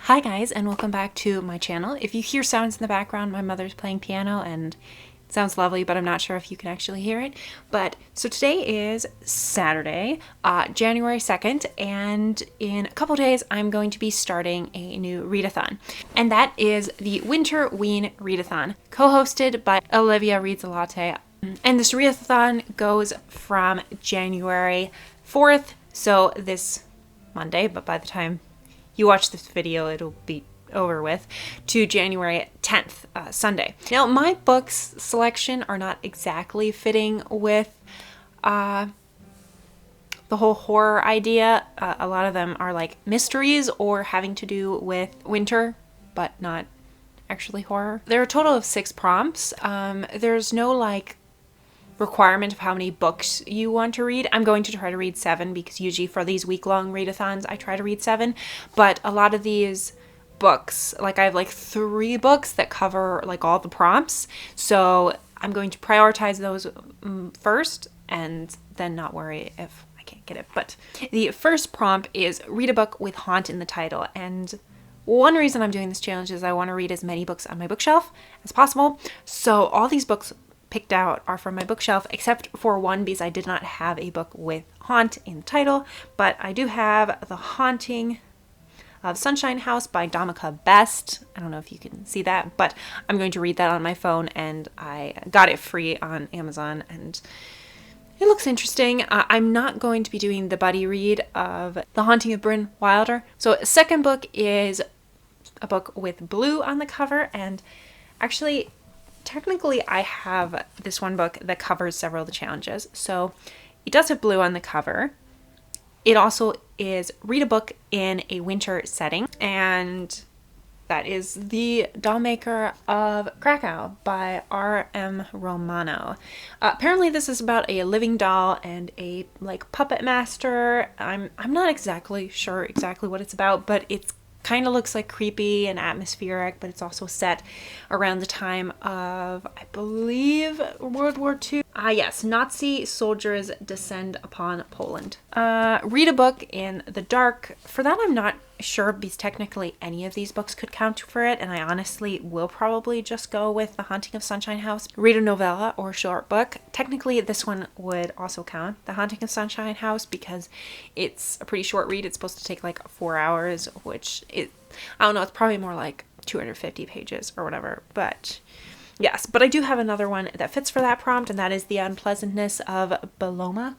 Hi guys, and welcome back to my channel. If you hear sounds in the background, my mother's playing piano and it sounds lovely, but I'm not sure if you can actually hear it. So today is Saturday, January 2nd, and in a couple days I'm going to be starting a new readathon. And that is the Winterween readathon, co-hosted by Olivia Reads a Latte. And this readathon goes from January 4th, so this Monday, but by the time you watch this video, it'll be over with, to January 10th, Sunday. Now, my books selection are not exactly fitting with the whole horror idea. A lot of them are like mysteries or having to do with winter, but not actually horror. There are a total of 6 prompts. There's no like requirement of how many books you want to read. I'm going to try to read 7 because usually for these week-long readathons I try to read 7, but a lot of these books, like I have like 3 books that cover like all the prompts, so I'm going to prioritize those first and then not worry if I can't get it. But the first prompt is read a book with haunt in the title, and one reason I'm doing this challenge is I want to read as many books on my bookshelf as possible. So all these books picked out are from my bookshelf, except for one because I did not have a book with haunt in the title, but I do have The Haunting of Sunshine House by Domika Best. I don't know if you can see that, but I'm going to read that on my phone, and I got it free on Amazon, and it looks interesting. I'm not going to be doing the buddy read of The Haunting of Bryn Wilder. So second book is a book with blue on the cover, and actually technically I have this one book that covers several of the challenges. So it does have blue on the cover. It also is read a book in a winter setting, and that is The Dollmaker of Krakow by R.M. Romano. Apparently this is about a living doll and a like puppet master. I'm not exactly sure exactly what it's about, but it's kind of looks like creepy and atmospheric, but it's also set around the time of, I believe, World War II. Yes, Nazi soldiers descend upon Poland. Read a book in the dark. For that, I'm not sure because technically any of these books could count for it, and I honestly will probably just go with The Haunting of Sunshine House. Read a novella or short book. Technically, this one would also count, The Haunting of Sunshine House, because it's a pretty short read. It's supposed to take like 4 hours, which I don't know, it's probably more like 250 pages or whatever, but yes. But I do have another one that fits for that prompt, and that is The Unpleasantness of Bologna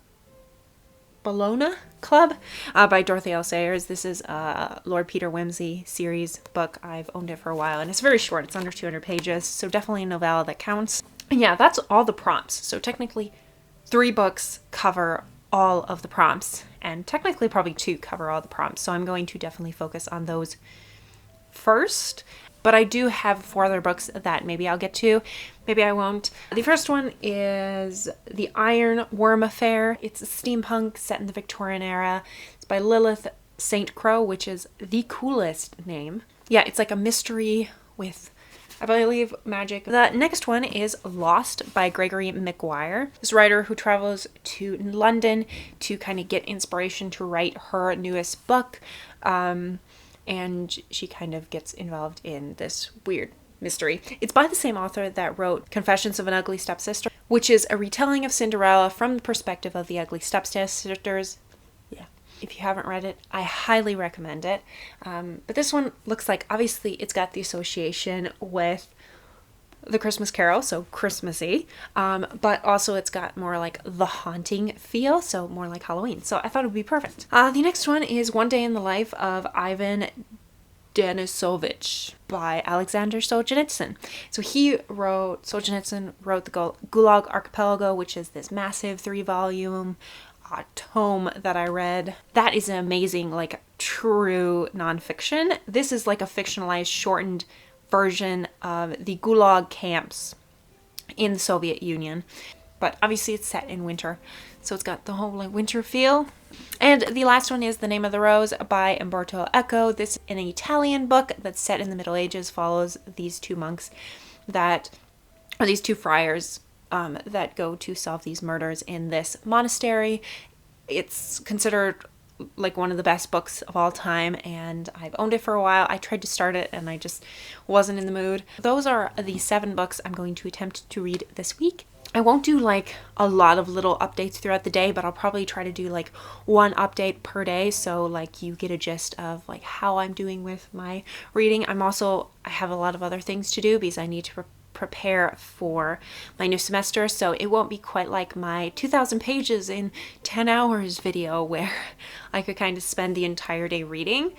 Club by Dorothy L. Sayers. This is a Lord Peter Wimsey series book. I've owned it for a while, and it's very short. It's under 200 pages, so definitely a novella that counts. And yeah, that's all the prompts. So technically 3 books cover all of the prompts, and technically probably 2 cover all the prompts. So I'm going to definitely focus on those first. But I do have 4 other books that maybe I'll get to, maybe I won't. The first one is The Iron Worm Affair. It's a steampunk set in the Victorian era. It's by Lilith St. Crow, which is the coolest name. Yeah, it's like a mystery with, I believe, magic. The next one is Lost by Gregory Maguire. This writer who travels to London to kind of get inspiration to write her newest book. And she kind of gets involved in this weird mystery. It's by the same author that wrote Confessions of an Ugly Stepsister, which is a retelling of Cinderella from the perspective of the ugly stepsisters. Yeah, if you haven't read it, I highly recommend it. But this one looks like, obviously, it's got the association with The Christmas Carol, so Christmassy, but also it's got more like the haunting feel, so more like Halloween. So I thought it would be perfect. The next one is One Day in the Life of Ivan Denisovich by Alexander Sojenitsson. So Sojenitsson wrote the Gulag Archipelago, which is this massive 3-volume tome that I read. That is an amazing, like, true nonfiction. This is like a fictionalized, shortened version of the Gulag camps in the Soviet Union, but obviously it's set in winter, so it's got the whole like winter feel. And the last one is The Name of the Rose by Umberto Eco. This is an Italian book that's set in the Middle Ages, follows these 2 monks these 2 friars that go to solve these murders in this monastery. It's considered like one of the best books of all time, and I've owned it for a while. I tried to start it and I just wasn't in the mood. Those are the 7 books I'm going to attempt to read this week. I won't do like a lot of little updates throughout the day, but I'll probably try to do like 1 update per day, so like you get a gist of like how I'm doing with my reading. I have a lot of other things to do because I need to prepare for my new semester, so it won't be quite like my 2,000 pages in 10 hours video where I could kind of spend the entire day reading.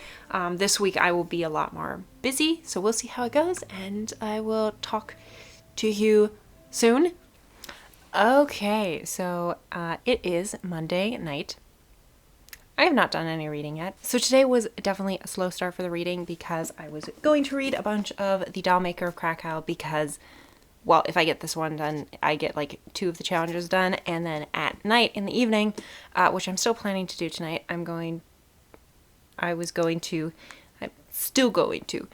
This week I will be a lot more busy, so we'll see how it goes, and I will talk to you soon. Okay, so it is Monday night. I have not done any reading yet. So today was definitely a slow start for the reading because I was going to read a bunch of The Doll Maker of Krakow because, well, if I get this one done, I get like 2 of the challenges done. And then at night, in the evening, which I'm still planning to do tonight, I'm still going to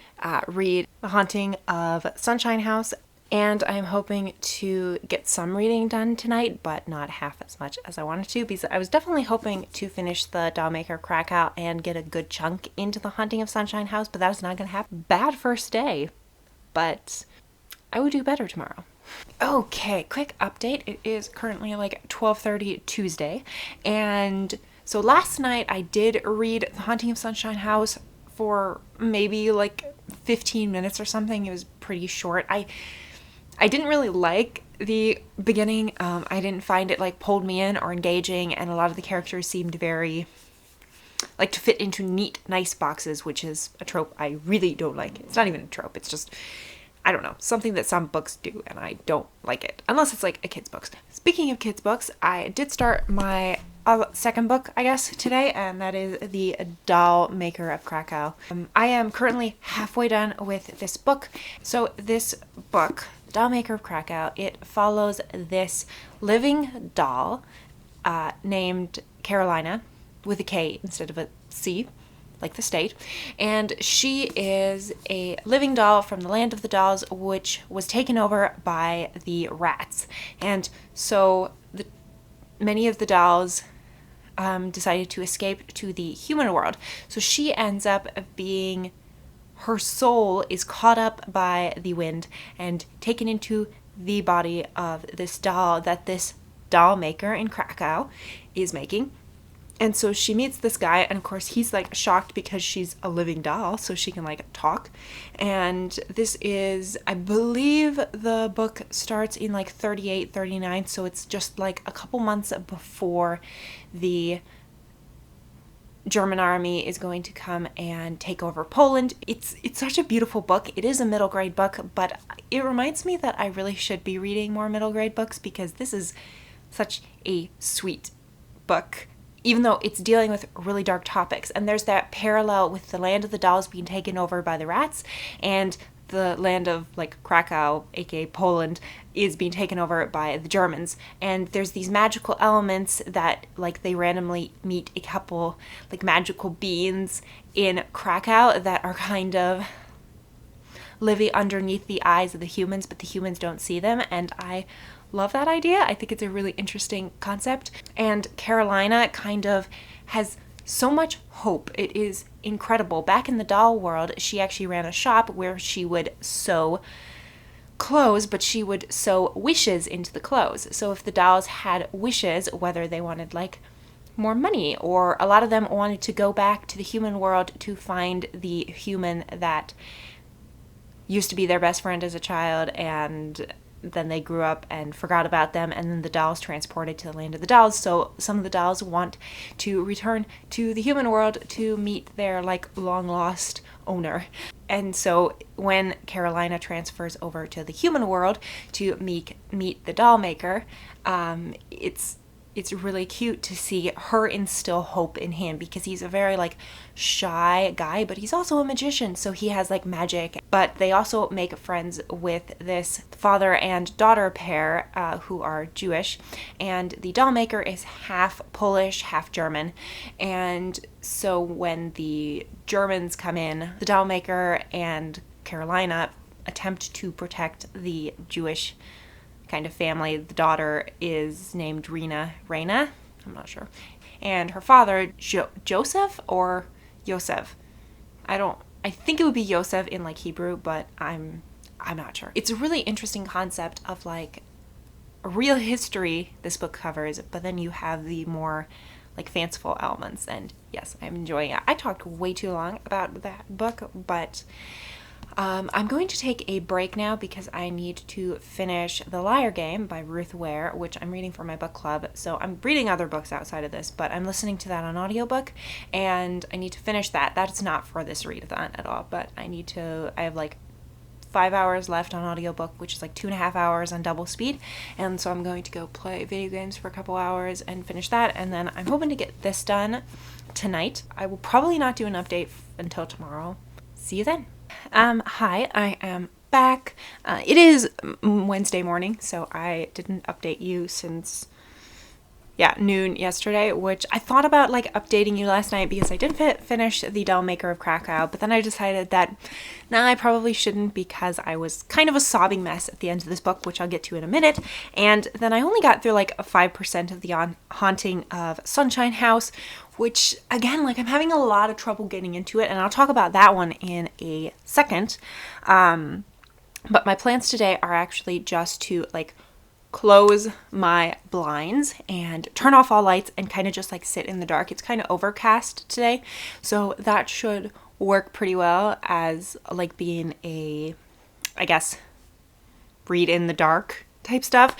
read The Haunting of Sunshine House. And I'm hoping to get some reading done tonight, but not half as much as I wanted to, because I was definitely hoping to finish The Doll Maker of Krakow and get a good chunk into The Haunting of Sunshine House, but that's not going to happen. Bad first day, but I will do better tomorrow. Okay, quick update. It is currently like 12:30 Tuesday, and so last night I did read The Haunting of Sunshine House for maybe like 15 minutes or something. It was pretty short. I didn't really like the beginning. I didn't find it like pulled me in or engaging, and a lot of the characters seemed very like to fit into neat, nice boxes, which is a trope I really don't like. It's not even a trope. It's just, I don't know, something that some books do, and I don't like it, unless it's like a kid's book. Speaking of kids' books, I did start my second book, I guess, today, and that is The Doll Maker of Krakow. I am currently halfway done with this book. So this book, Doll Maker of Krakow, it follows this living doll named Carolina, with a K instead of a C, like the state. And she is a living doll from the land of the dolls, which was taken over by the rats. And so many of the dolls decided to escape to the human world. So she ends up being, her soul is caught up by the wind and taken into the body of this doll that this doll maker in Krakow is making. And so she meets this guy, and of course he's like shocked because she's a living doll, so she can like talk. And this is, I believe the book starts in like 38, 39, so it's just like a couple months before the German army is going to come and take over Poland. It's such a beautiful book. It is a middle grade book, but it reminds me that I really should be reading more middle grade books, because this is such a sweet book, even though it's dealing with really dark topics. And there's that parallel with the land of the dolls being taken over by the rats, and the land of like Krakow, aka Poland, is being taken over by the Germans. And there's these magical elements that like they randomly meet a couple like magical beings in Krakow that are kind of living underneath the eyes of the humans, but the humans don't see them. And I love that idea. I think it's a really interesting concept. And Carolina kind of has so much hope. It is incredible. Back in the doll world, she actually ran a shop where she would sew clothes, but she would sew wishes into the clothes. So if the dolls had wishes, whether they wanted like more money, or a lot of them wanted to go back to the human world to find the human that used to be their best friend as a child, and then they grew up and forgot about them, and then the dolls transported to the land of the dolls. So some of the dolls want to return to the human world to meet their like long lost owner. And so when Carolina transfers over to the human world to meet the doll maker, it's really cute to see her instill hope in him, because he's a very like shy guy, but he's also a magician, so he has like magic. But they also make friends with this father and daughter pair who are Jewish, and the doll maker is half Polish, half German. And so when the Germans come in, the doll maker and Carolina attempt to protect the Jewish kind of family. The daughter is named Raina, I'm not sure. and her father, Joseph or Yosef. I think it would be Yosef in like Hebrew, but I'm not sure. It's a really interesting concept of like a real history this book covers, but then you have the more like fanciful elements, and yes, I'm enjoying it. I talked way too long about that book, but I'm going to take a break now because I need to finish The Liar Game by Ruth Ware, which I'm reading for my book club. So I'm reading other books outside of this, but I'm listening to that on audiobook, and I need to finish that. That's not for this readathon at all, but I have like 5 hours left on audiobook, which is like 2.5 hours on double speed, and so I'm going to go play video games for a couple hours and finish that, and then I'm hoping to get this done tonight. I will probably not do an update until tomorrow. See you then. Hi, I am back. It is Wednesday morning, so I didn't update you since noon yesterday, which I thought about like updating you last night because I did finish The Doll Maker of Krakow, but then I decided that I probably shouldn't because I was kind of a sobbing mess at the end of this book, which I'll get to in a minute, and then I only got through like 5% of the haunting of Sunshine House, which again, like I'm having a lot of trouble getting into it, and I'll talk about that one in a second. But my plans today are actually just to like close my blinds and turn off all lights and kind of just like sit in the dark. It's kind of overcast today, so that should work pretty well as like being a, I guess, read in the dark type stuff.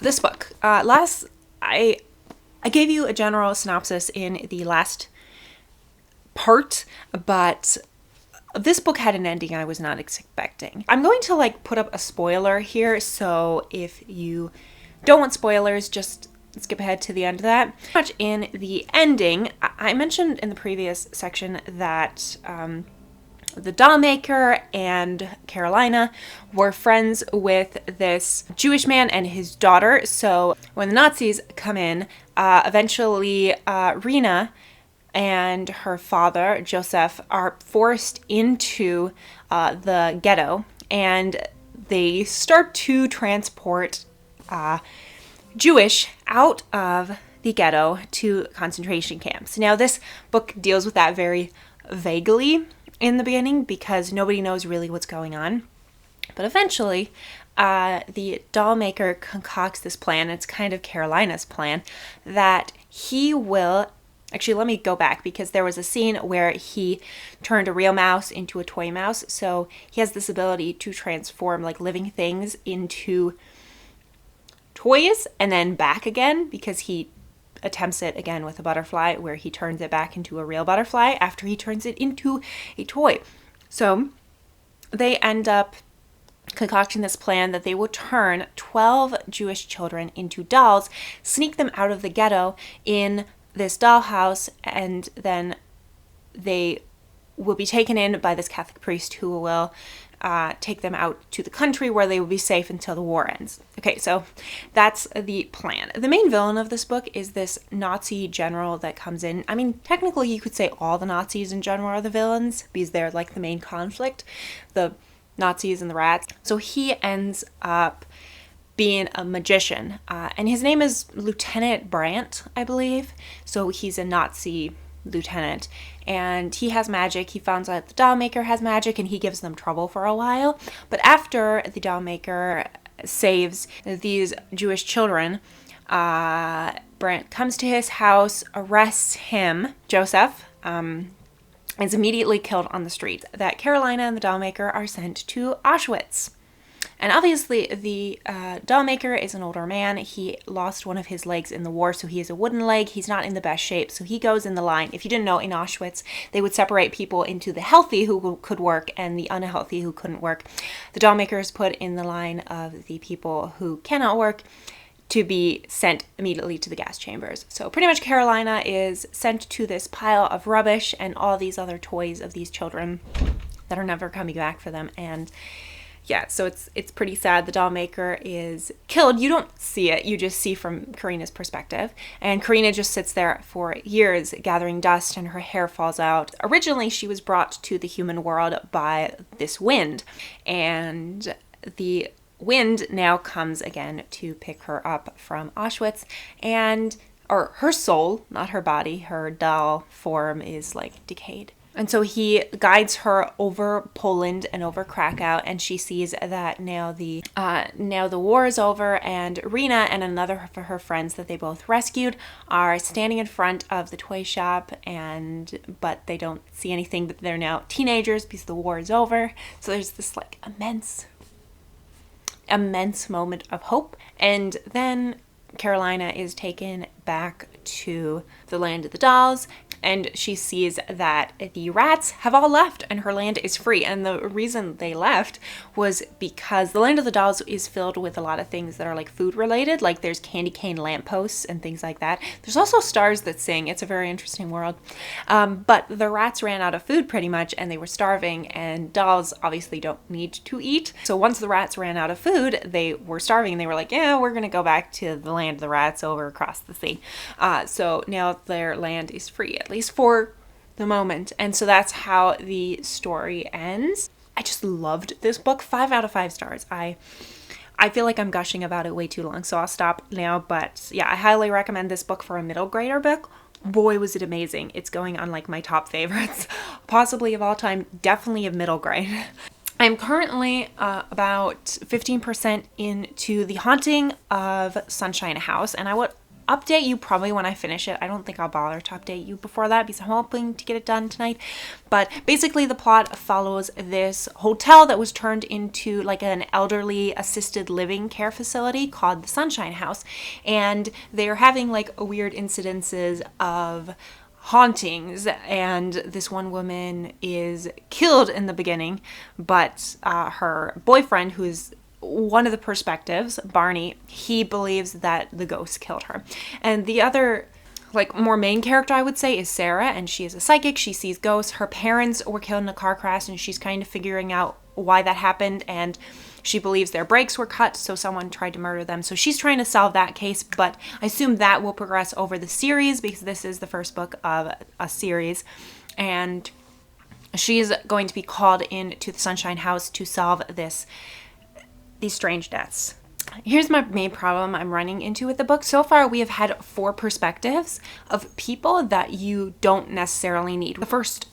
This book, I gave you a general synopsis in the last part, but this book had an ending I was not expecting. I'm going to like put up a spoiler here, so if you don't want spoilers, just skip ahead to the end of that. Much in the ending, I mentioned in the previous section that the doll maker and Carolina were friends with this Jewish man and his daughter. So when the Nazis come in, eventually Rena and her father, Joseph, are forced into the ghetto, and they start to transport Jewish out of the ghetto to concentration camps. Now, this book deals with that very vaguely in the beginning because nobody knows really what's going on. But eventually, the doll maker concocts this plan. It's kind of Carolina's plan that he will... Actually, let me go back because there was a scene where he turned a real mouse into a toy mouse. So he has this ability to transform like living things into toys and then back again, because he attempts it again with a butterfly where he turns it back into a real butterfly after he turns it into a toy. So they end up concocting this plan that they will turn 12 Jewish children into dolls, sneak them out of the ghetto in this dollhouse, and then they will be taken in by this Catholic priest who will take them out to the country where they will be safe until the war ends. Okay, so that's the plan. The main villain of this book is this Nazi general that comes in. I mean, technically you could say all the Nazis in general are the villains because they're like the main conflict, the Nazis and the rats. So he ends up being a magician, and his name is Lieutenant Brandt, I believe. So he's a Nazi lieutenant, and he has magic. He finds out the doll maker has magic, and he gives them trouble for a while. But after the doll maker saves these Jewish children, Brandt comes to his house, arrests him, Joseph, is immediately killed on the street. That Carolina and the doll maker are sent to Auschwitz. And obviously, the doll maker is an older man. He lost one of his legs in the war, so he has a wooden leg. He's not in the best shape, so he goes in the line. If you didn't know, in Auschwitz, they would separate people into the healthy who could work and the unhealthy who couldn't work. The doll maker is put in the line of the people who cannot work to be sent immediately to the gas chambers. So pretty much Carolina is sent to this pile of rubbish and all these other toys of these children that are never coming back for them. And yeah, so it's pretty sad. The doll maker is killed. You don't see it. You just see from Karina's perspective. And Karina just sits there for years gathering dust, and her hair falls out. Originally, she was brought to the human world by this wind. And the wind now comes again to pick her up from Auschwitz. And or her soul, not her body, her doll form is like decayed. And so he guides her over Poland and over Krakow, and she sees that now the war is over, and Rena and another of her friends that they both rescued are standing in front of the toy shop, but they don't see anything. But they're now teenagers because the war is over. So there's this like immense moment of hope, and then Carolina is taken back to the land of the dolls, and she sees that the rats have all left and her land is free. And the reason they left was because the land of the dolls is filled with a lot of things that are like food related, like there's candy cane lampposts and things like that. There's also stars that sing. It's a very interesting world. But the rats ran out of food pretty much, and they were starving, and dolls obviously don't need to eat. So once the rats ran out of food, they were starving, and they were like, yeah, we're gonna go back to the land of the rats over across the sea. So now their land is free, at least for the moment. And so that's how the story ends. I just loved this book. 5 out of 5 stars. I feel like I'm gushing about it way too long, so I'll stop now. But yeah, I highly recommend this book for a middle grader book. Boy, was it amazing. It's going on like my top favorites, possibly of all time, definitely of middle grade. I'm currently about 15% into The Haunting of Sunshine House, and I would update you probably when I finish it. I don't think I'll bother to update you before that because I'm hoping to get it done tonight. But basically the plot follows this hotel that was turned into like an elderly assisted living care facility called the Sunshine House. And they're having like weird incidences of hauntings, and this one woman is killed in the beginning, but her boyfriend, who's one of the perspectives, Barney, he believes that the ghost killed her. And the other, like, more main character, I would say, is Sarah, and she is a psychic. She sees ghosts. Her parents were killed in a car crash, and she's kind of figuring out why that happened, and she believes their brakes were cut, so someone tried to murder them. So she's trying to solve that case, but I assume that will progress over the series because this is the first book of a series, and she's going to be called into the Sunshine House to solve these strange deaths. Here's my main problem I'm running into with the book. So far, we have had 4 perspectives of people that you don't necessarily need. The first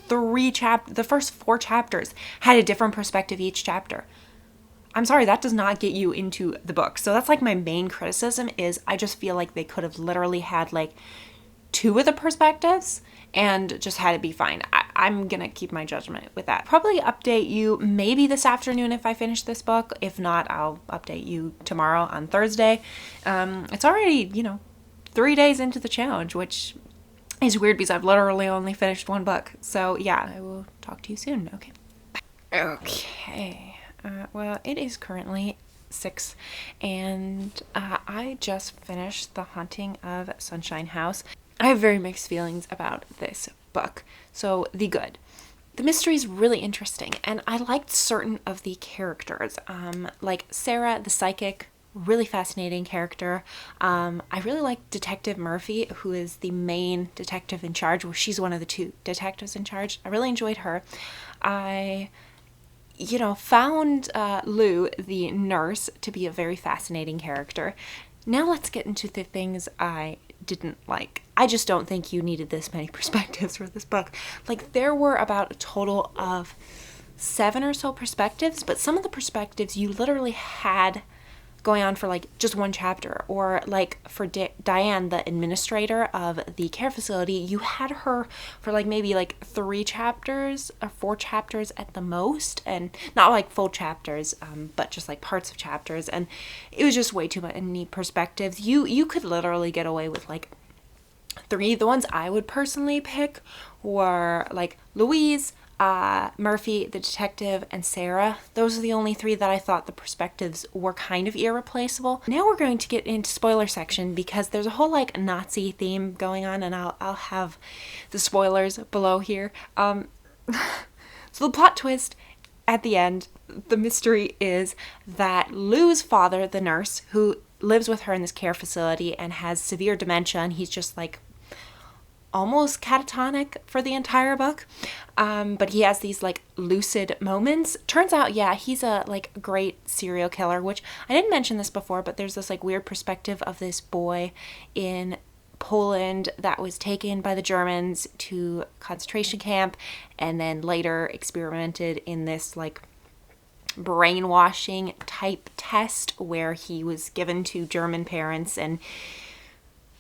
4 chapters had a different perspective each chapter. I'm sorry, that does not get you into the book. So that's like my main criticism is I just feel like they could have literally had like 2 of the perspectives and just had it be fine. I'm gonna keep my judgment with that. Probably update you maybe this afternoon if I finish this book. If not, I'll update you tomorrow on Thursday. It's already, 3 days into the challenge, which is weird because I've literally only finished 1 book. So yeah, I will talk to you soon. Okay. Well, it is currently 6, and I just finished The Haunting of Sunshine House. I have very mixed feelings about this book. So, the good. The mystery is really interesting, and I liked certain of the characters. Like Sarah, the psychic, really fascinating character. I really like Detective Murphy, who is the main detective in charge. Well, she's one of the 2 detectives in charge. I really enjoyed her. I found Lou, the nurse, to be a very fascinating character. Now let's get into the things I didn't like. I just don't think you needed this many perspectives for this book. Like, there were about a total of 7 or so perspectives, but some of the perspectives you literally had going on for like just 1 chapter, or like for Diane, the administrator of the care facility, you had her for like maybe like 3 chapters or 4 chapters at the most, and not like full chapters, but just like parts of chapters, and it was just way too many perspectives. You could literally get away with like 3. The ones I would personally pick were like Louise, Murphy, the detective, and Sarah. Those are the only 3 that I thought the perspectives were kind of irreplaceable. Now we're going to get into spoiler section because there's a whole like Nazi theme going on, and I'll have the spoilers below here. So the plot twist at the end, the mystery is that Lou's father, the nurse, who lives with her in this care facility and has severe dementia, and he's just like almost catatonic for the entire book, but he has these like lucid moments. Turns out, yeah, he's a like great serial killer, which I didn't mention this before, but there's this like weird perspective of this boy in Poland that was taken by the Germans to concentration camp and then later experimented in this like brainwashing type test where he was given to German parents and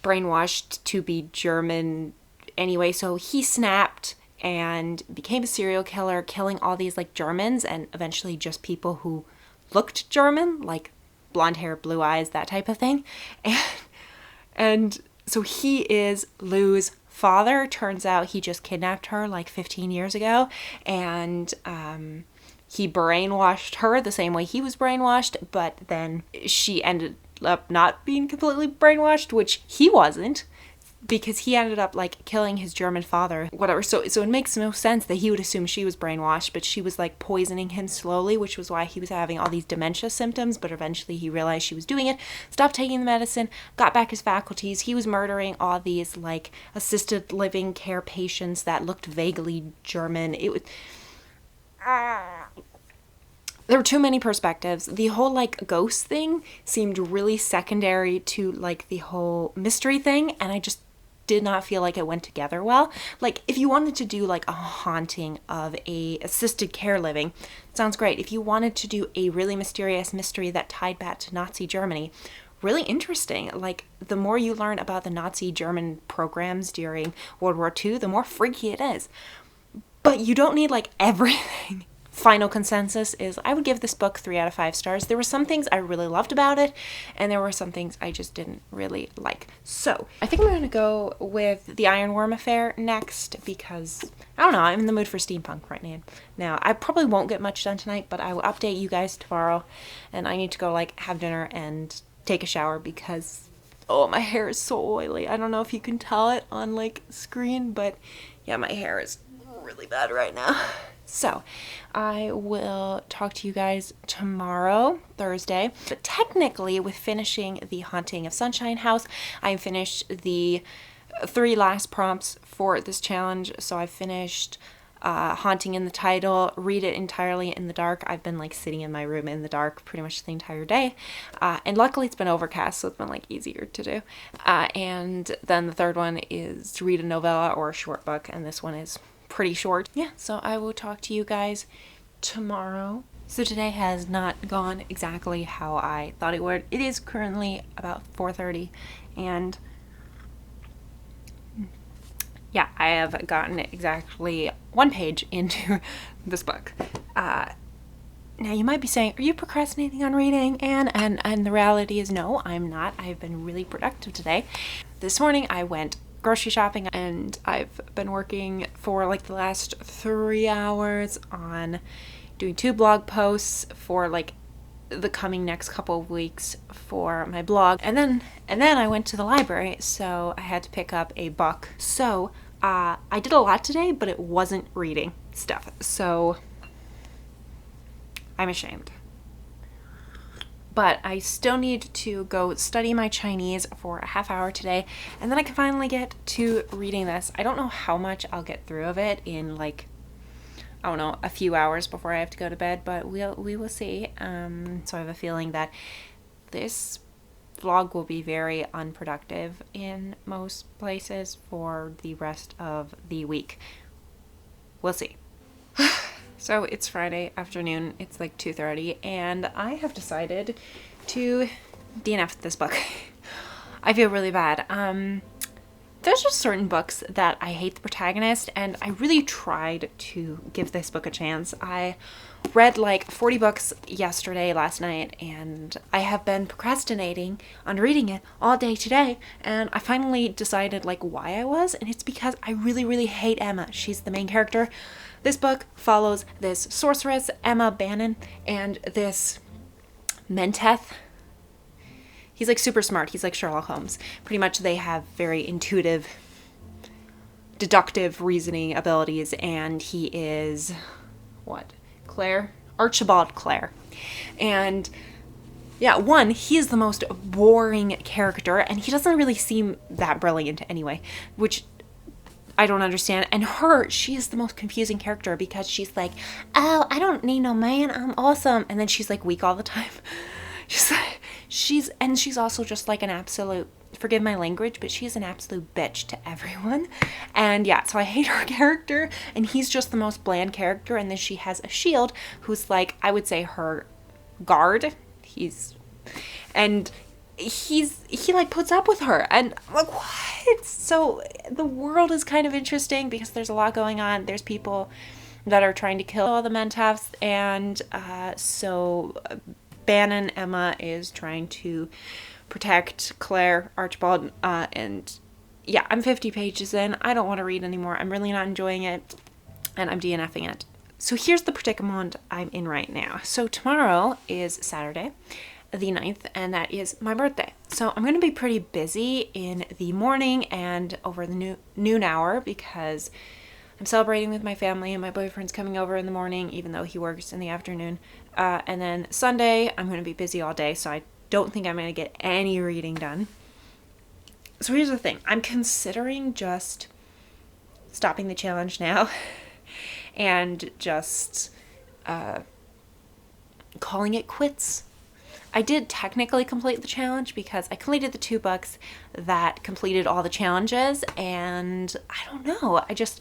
brainwashed to be German anyway. So he snapped and became a serial killer, killing all these like Germans and eventually just people who looked German, like blonde hair, blue eyes, that type of thing. And so he is Lou's father. Turns out he just kidnapped her like 15 years ago, and he brainwashed her the same way he was brainwashed, but then she ended up not being completely brainwashed, which he wasn't, because he ended up like killing his German father, whatever. So it makes no sense that he would assume she was brainwashed, but she was like poisoning him slowly, which was why he was having all these dementia symptoms. But eventually he realized she was doing it, stopped taking the medicine, got back his faculties. He was murdering all these like assisted living care patients that looked vaguely German. It was there were too many perspectives. The whole like ghost thing seemed really secondary to like the whole mystery thing, and I just did not feel like it went together well. Like if you wanted to do like a haunting of a assisted care living, sounds great. If you wanted to do a really mysterious mystery that tied back to Nazi Germany, really interesting. Like the more you learn about the Nazi German programs during World War II, the more freaky it is. But you don't need like everything. Final consensus is I would give this book 3 out of 5 stars. There were some things I really loved about it, and there were some things I just didn't really like. So I think I'm going to go with The Ironworm Affair next because, I don't know, I'm in the mood for steampunk right now. Now, I probably won't get much done tonight, but I will update you guys tomorrow, and I need to go like have dinner and take a shower because, oh, my hair is so oily. I don't know if you can tell it on like screen, but yeah, my hair is really bad right now. So I will talk to you guys tomorrow, Thursday. But technically, with finishing The Haunting of Sunshine House, I finished the 3 last prompts for this challenge. So I finished Haunting in the Title, Read It Entirely in the Dark. I've been like sitting in my room in the dark pretty much the entire day. And luckily it's been overcast, so it's been like easier to do. And then the third one is to read a novella or a short book, and this one is pretty short. Yeah, so I will talk to you guys tomorrow. So today has not gone exactly how I thought it would. It is currently about 4:30, and yeah, I have gotten exactly 1 page into this book. Now you might be saying, are you procrastinating on reading, Anne? And the reality is no, I'm not. I've been really productive today. This morning I went grocery shopping, and I've been working for like the last 3 hours on doing 2 blog posts for like the coming next couple of weeks for my blog, and then I went to the library, so I had to pick up a book. So I did a lot today, but it wasn't reading stuff, so I'm ashamed. But I still need to go study my Chinese for a half hour today, and then I can finally get to reading this. I don't know how much I'll get through of it in like, I don't know, a few hours before I have to go to bed, but we will see. So I have a feeling that this vlog will be very unproductive in most places for the rest of the week. We'll see. So it's Friday afternoon, it's like 2:30, and I have decided to DNF this book. I feel really bad. There's just certain books that I hate the protagonist, and I really tried to give this book a chance. I read like 40 books last night, and I have been procrastinating on reading it all day today, and I finally decided like why I was, and it's because I really, really hate Emma. She's the main character. This book follows this sorceress, Emma Bannon, and this Menteth. He's like super smart. He's like Sherlock Holmes. Pretty much they have very intuitive, deductive reasoning abilities, and he is, what, Claire? Archibald Clare. And yeah, he is the most boring character, and he doesn't really seem that brilliant anyway, which I don't understand. And she is the most confusing character because she's like, oh, I don't need no man, I'm awesome. And then she's like weak all the time. She's also just like an absolute forgive my language, but she's an absolute bitch to everyone. And yeah, so I hate her character, and he's just the most bland character. And then she has a shield who's like, I would say her guard. He like puts up with her, and I'm like, what? So the world is kind of interesting because there's a lot going on. There's people that are trying to kill all the Mentoffs, and so Bannon Emma is trying to protect Claire Archibald, and yeah, I'm 50 pages in. I don't want to read anymore. I'm really not enjoying it, and I'm DNFing it. So here's the predicament I'm in right now. So tomorrow is Saturday, the 9th, and that is my birthday. So I'm going to be pretty busy in the morning and over the noon hour because I'm celebrating with my family, and my boyfriend's coming over in the morning, even though he works in the afternoon. And then Sunday, I'm going to be busy all day, so I don't think I'm going to get any reading done. So here's the thing. I'm considering just stopping the challenge now and just calling it quits. I did technically complete the challenge because I completed the 2 books that completed all the challenges, and I don't know, I just,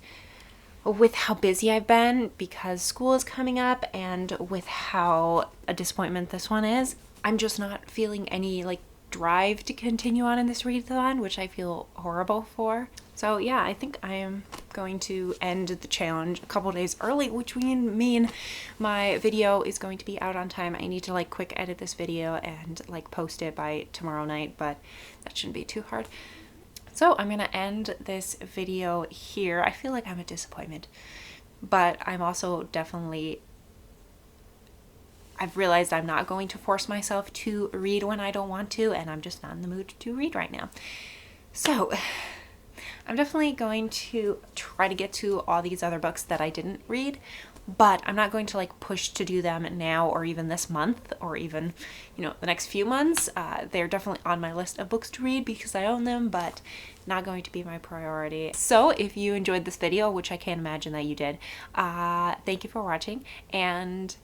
with how busy I've been because school is coming up and with how a disappointment this one is, I'm just not feeling any like drive to continue on in this readathon, which I feel horrible for. So yeah, I think I am going to end the challenge a couple days early, which would mean my video is going to be out on time. I need to like quick edit this video and like post it by tomorrow night, but that shouldn't be too hard. So I'm gonna end this video here. I feel like I'm a disappointment, but I'm also definitely, I've realized I'm not going to force myself to read when I don't want to, and I'm just not in the mood to read right now. So I'm definitely going to try to get to all these other books that I didn't read, but I'm not going to like push to do them now or even this month or even, you know, the next few months. They're definitely on my list of books to read because I own them, but not going to be my priority. So if you enjoyed this video, which I can't imagine that you did, thank you for watching, and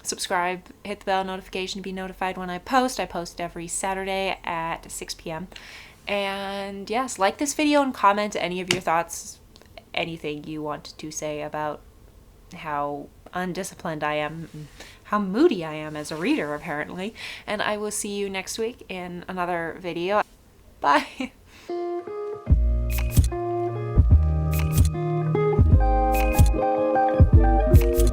subscribe, hit the bell notification to be notified when I post. I post every Saturday at 6 p.m. And yes, like this video and comment any of your thoughts, anything you want to say about how undisciplined I am, how moody I am as a reader apparently. And I will see you next week in another video. Bye!